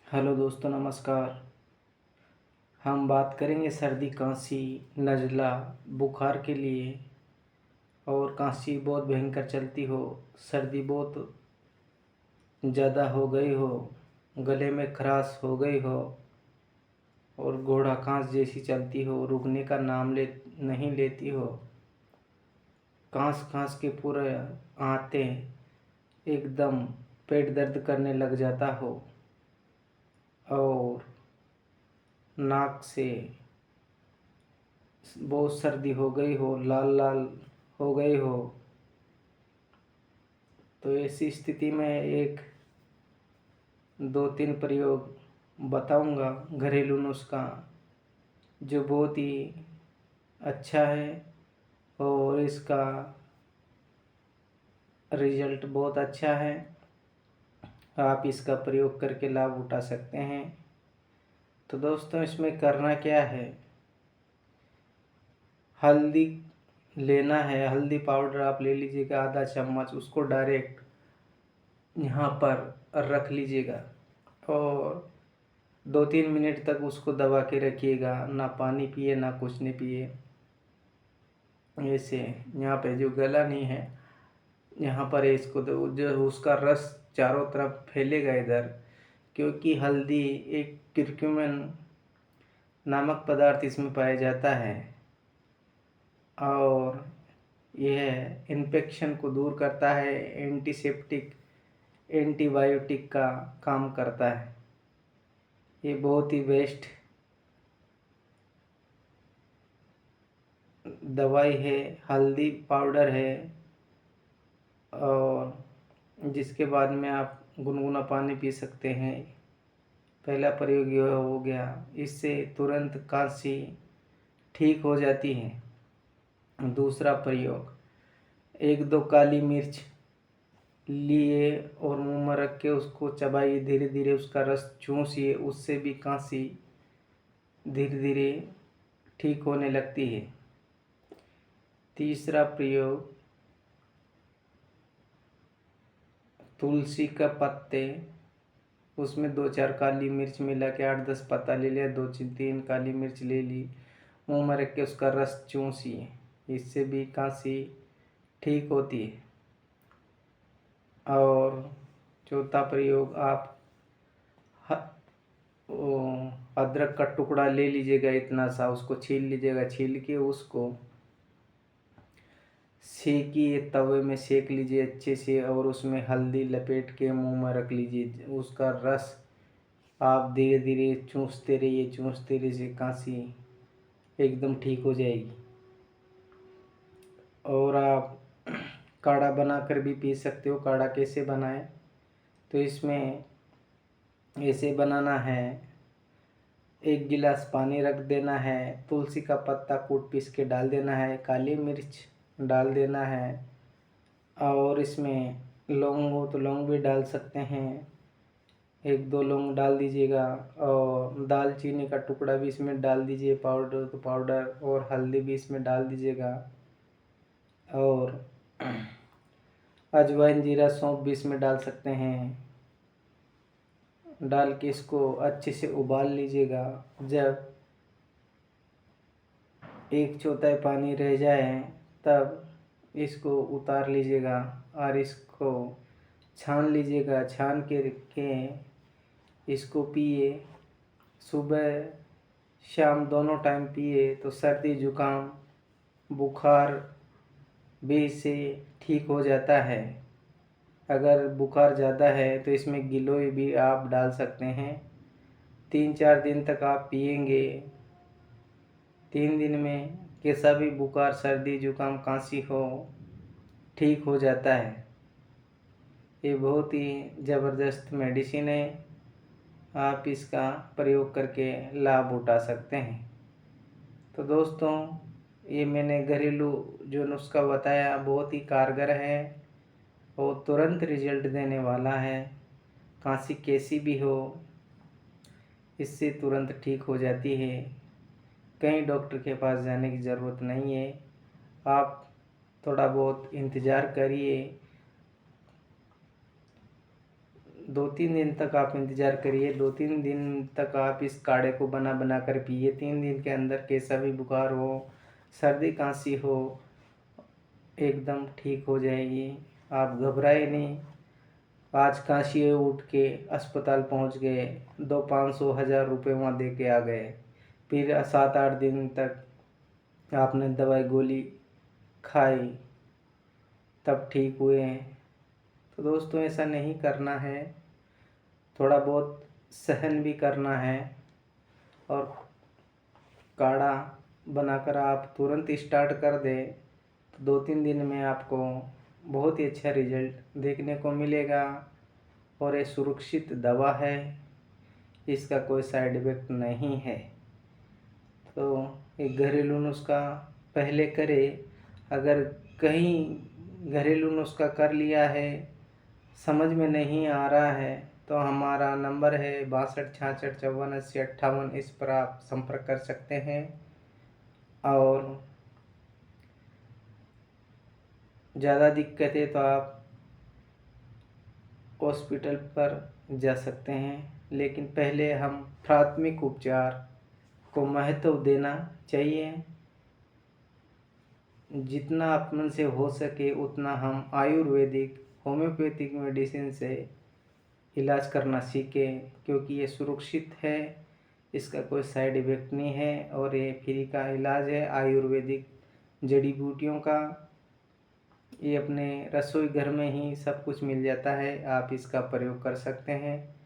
Hello दोस्तों, नमस्कार। हम बात करेंगे सर्दी, खांसी, नज़ला, बुखार के लिए। और खांसी बहुत भयंकर चलती हो, सर्दी बहुत ज़्यादा हो गई हो, गले में खराश हो गई हो और घोड़ा खांस जैसी चलती हो, रुकने का नाम नहीं लेती हो, खांस खांस के पूरे आते एकदम पेट दर्द करने लग जाता हो और नाक से बहुत सर्दी हो गई हो, लाल लाल हो गई हो, तो ऐसी स्थिति में एक दो तीन प्रयोग बताऊंगा, घरेलू नुस्खा, जो बहुत ही अच्छा है और इसका रिजल्ट बहुत अच्छा है। आप इसका प्रयोग करके लाभ उठा सकते हैं। तो दोस्तों, इसमें करना क्या है, हल्दी लेना है, हल्दी पाउडर आप ले लीजिएगा आधा चम्मच, उसको डायरेक्ट यहाँ पर रख लीजिएगा और 2-3 मिनट तक उसको दबा के रखिएगा। ना पानी पिए ना कुछ नहीं पिए। ऐसे यहाँ पे जो गला नहीं है, यहाँ पर इसको जो उसका रस चारों तरफ फैलेगा इधर, क्योंकि हल्दी एक क्यूरक्यूमिन नामक पदार्थ इसमें पाया जाता है और यह इन्फेक्शन को दूर करता है, एंटीसेप्टिक एंटीबायोटिक का काम करता है। ये बहुत ही बेस्ट दवाई है, हल्दी पाउडर है। और जिसके बाद में आप गुनगुना पानी पी सकते हैं। पहला प्रयोग यह हो गया, इससे तुरंत खांसी ठीक हो जाती है। दूसरा प्रयोग, 1-2 काली मिर्च लिए और मुंह में रख के उसको चबाइए, धीरे धीरे उसका रस चूसिए, उससे भी खांसी धीरे धीरे ठीक होने लगती है। तीसरा प्रयोग, तुलसी का पत्ते, उसमें 2-4 काली मिर्च मिला के 8-10 पत्ता ले लिया, 2-3 काली मिर्च ले ली, मुंह में रख के उसका रस चूसिए, इससे भी खांसी ठीक होती है। और चौथा प्रयोग, आप अदरक का टुकड़ा ले लीजिएगा इतना सा, उसको छील लीजिएगा, छील के उसको सेकिए, तवे में सेक लीजिए अच्छे से और उसमें हल्दी लपेट के मुंह में रख लीजिए। उसका रस आप धीरे धीरे चूसते रहिए, खांसी एकदम ठीक हो जाएगी। और आप काढ़ा बनाकर भी पी सकते हो। काढ़ा कैसे बनाएं, तो इसमें ऐसे बनाना है, 1 गिलास पानी रख देना है, तुलसी का पत्ता कूट पीस के डाल देना है, काली मिर्च डाल देना है और इसमें लौंग हो तो लौंग भी डाल सकते हैं, 1-2 लौंग डाल दीजिएगा और दालचीनी का टुकड़ा भी इसमें डाल दीजिए, पाउडर तो पाउडर, और हल्दी भी इसमें डाल दीजिएगा और अजवाइन, जीरा, सौंफ भी इसमें डाल सकते हैं। डाल के इसको अच्छे से उबाल लीजिएगा। जब 1/4 पानी रह जाए तब इसको उतार लीजिएगा और इसको छान लीजिएगा। छान के इसको पिए, सुबह शाम दोनों टाइम पिए तो सर्दी जुकाम बुखार भी इससे ठीक हो जाता है। अगर बुखार ज़्यादा है तो इसमें गिलोय भी आप डाल सकते हैं। 3-4 दिन तक आप पिएंगे, 3 दिन में कैसा भी बुखार, सर्दी, जुकाम, खांसी हो, ठीक हो जाता है। ये बहुत ही ज़बरदस्त मेडिसिन है, आप इसका प्रयोग करके लाभ उठा सकते हैं। तो दोस्तों, ये मैंने घरेलू जो नुस्खा बताया बहुत ही कारगर है और तुरंत रिजल्ट देने वाला है। खांसी कैसी भी हो, इससे तुरंत ठीक हो जाती है। कहीं डॉक्टर के पास जाने की ज़रूरत नहीं है। आप थोड़ा बहुत इंतज़ार करिए, 2-3 दिन तक आप इंतज़ार करिए। 2-3 दिन तक आप इस काढ़े को बना बना कर पिए। 3 दिन के अंदर कैसा भी बुखार हो, सर्दी खांसी हो, एकदम ठीक हो जाएगी। आप घबराए नहीं। आज काशी उठ के अस्पताल पहुंच गए, 200-500-1000 रुपये वहाँ दे के आ गए। फिर 7-8 दिन तक आपने दवाई गोली खाई, तब ठीक हुए हैं। तो दोस्तों ऐसा नहीं करना है, थोड़ा बहुत सहन भी करना है। और काढ़ा बनाकर आप तुरंत स्टार्ट कर दें तो 2-3 दिन में आपको बहुत ही अच्छा रिजल्ट देखने को मिलेगा। और ये सुरक्षित दवा है, इसका कोई साइड इफ़ेक्ट नहीं है। तो एक घरेलू नुस्खा पहले करें। अगर कहीं घरेलू नुस्खा कर लिया है, समझ में नहीं आ रहा है, तो हमारा नंबर है 62 66 54 80 58। इस पर आप संपर्क कर सकते हैं। और ज़्यादा दिक्कत है तो आप हॉस्पिटल पर जा सकते हैं, लेकिन पहले हम प्राथमिक उपचार को महत्व देना चाहिए। जितना अपन से हो सके उतना हम आयुर्वेदिक होम्योपैथिक मेडिसिन से इलाज करना सीखें, क्योंकि ये सुरक्षित है, इसका कोई साइड इफ़ेक्ट नहीं है और ये फ्री का इलाज है आयुर्वेदिक जड़ी बूटियों का। ये अपने रसोई घर में ही सब कुछ मिल जाता है, आप इसका प्रयोग कर सकते हैं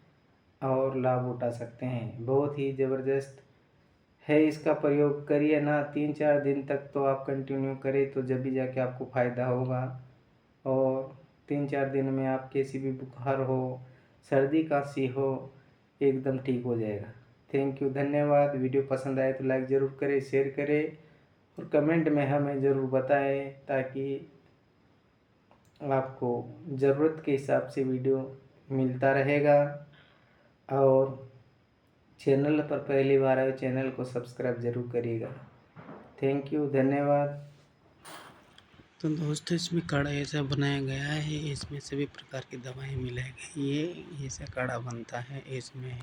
और लाभ उठा सकते हैं। बहुत ही ज़बरदस्त है, इसका प्रयोग करिए ना। 3-4 दिन तक तो आप कंटिन्यू करें तो जब भी जाके आपको फ़ायदा होगा। और 3-4 दिन में आप कैसी भी बुखार हो, सर्दी खांसी हो, एकदम ठीक हो जाएगा। थैंक यू, धन्यवाद। वीडियो पसंद आए तो लाइक ज़रूर करें, शेयर करें और कमेंट में हमें ज़रूर बताएं, ताकि आपको ज़रूरत के हिसाब से वीडियो मिलता रहेगा। और चैनल पर पहली बार आए, चैनल को सब्सक्राइब ज़रूर करिएगा। थैंक यू, धन्यवाद। तो दोस्तों इसमें काढ़ा ऐसा बनाया गया है, इसमें सभी प्रकार की दवाएं मिलाई गई है। ऐसा काढ़ा बनता है, इसमें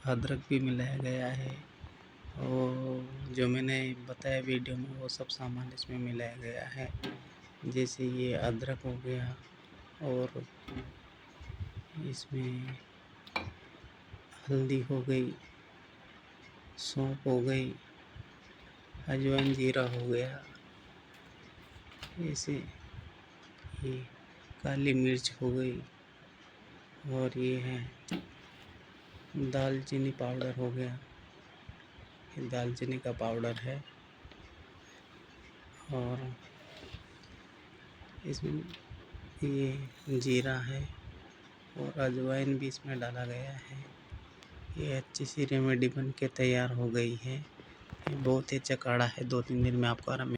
अदरक भी मिलाया गया है और जो मैंने बताया वीडियो में वो सब सामान इसमें मिलाया गया है। जैसे ये अदरक हो गया और इसमें हल्दी हो गई, सौंफ हो गई, अजवाइन जीरा हो गया, ऐसे ये काली मिर्च हो गई और ये है दालचीनी पाउडर हो गया, ये दालचीनी का पाउडर है। और इसमें ये जीरा है और अजवाइन भी इसमें डाला गया है। ये अच्छी सी रेमेडी बन के तैयार हो गई है। ये बहुत ही अच्छा काढ़ा है, 2-3 दिन में आपको आराम